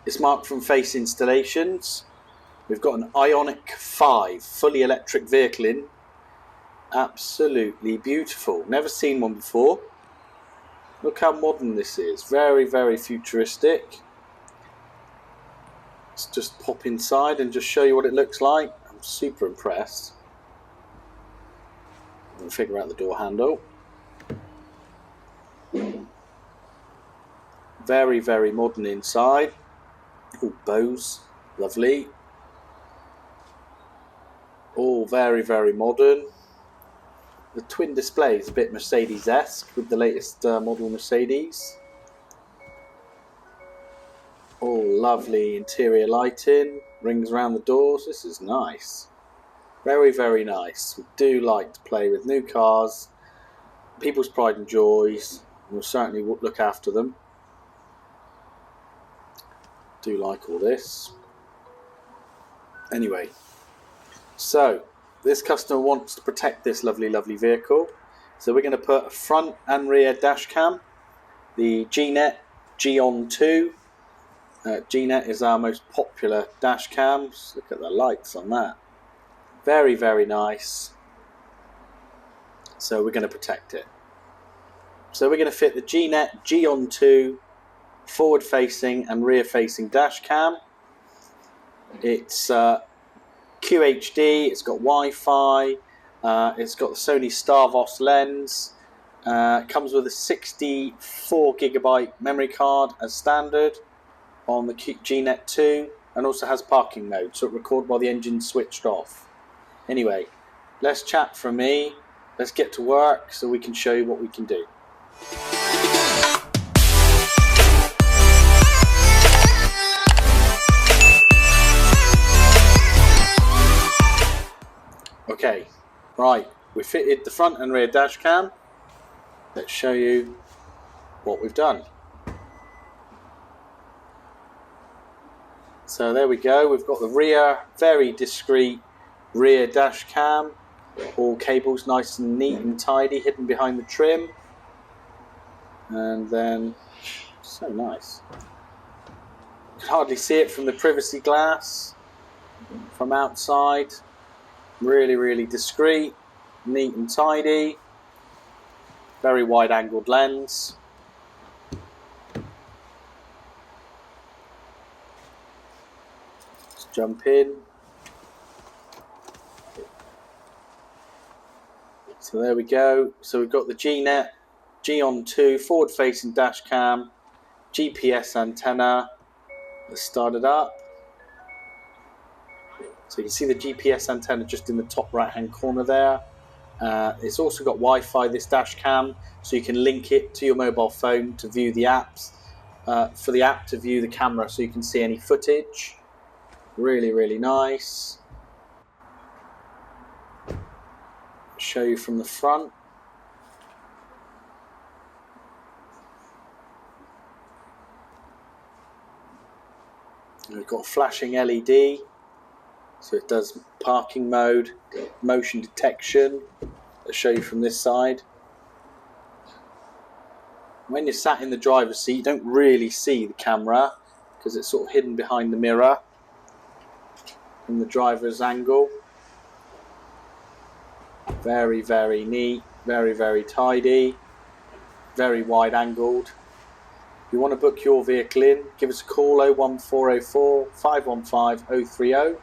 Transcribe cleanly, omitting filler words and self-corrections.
It's marked from Phace Installations. We've got an IONIQ 5 fully electric vehicle in. Absolutely beautiful. Never seen one before. Look how modern this is. Very, very futuristic. Let's just pop inside and just show you what it looks like. I'm super impressed. And figure out the door handle. Very, very modern inside. All bows. Lovely. All very, very modern. The twin display is a bit Mercedes-esque with the latest model Mercedes. All lovely interior lighting, rings around the doors. This is nice. Very, very nice. We do like to play with new cars, people's pride and joys. We'll certainly look after them. Do like all this. Anyway, so this customer wants to protect this lovely, lovely vehicle. So we're going to put a front and rear dash cam. The GNET G-ON2. GNET is our most popular dash cams. Look at the lights on that. Very, very nice. So we're going to protect it. So we're going to fit the GNET G-ON2 forward facing and rear facing dash cam. It's QHD, it's got Wi-Fi, it's got the Sony Starvos lens, comes with a 64GB memory card as standard on the GNET 2, and also has parking mode, so it records while the engine's switched off. Anyway, less chat from me, let's get to work so we can show you what we can do. Okay, right, we fitted the front and rear dash cam. Let's show you what we've done. So there we go, we've got the rear, very discreet rear dash cam. All cables nice and neat and tidy, hidden behind the trim. And then, so nice. You can hardly see it from the privacy glass, from outside. Really, really discreet, neat and tidy. Very wide angled lens. Let's jump in. So there we go. So we've got the GNET G-ON2 forward facing dash cam, GPS antenna. Let's start it up. So you can see the GPS antenna just in the top right hand corner there. It's also got Wi-Fi, this dash cam, so you can link it to your mobile phone to view the apps, for the app to view the camera so you can see any footage. Really, really nice. Show you from the front. We've got flashing LED. So it does parking mode, motion detection. I'll show you from this side. When you're sat in the driver's seat, you don't really see the camera because it's sort of hidden behind the mirror from the driver's angle. Very, very neat, very, very tidy, very wide angled. If you want to book your vehicle in, give us a call 01404 515 030.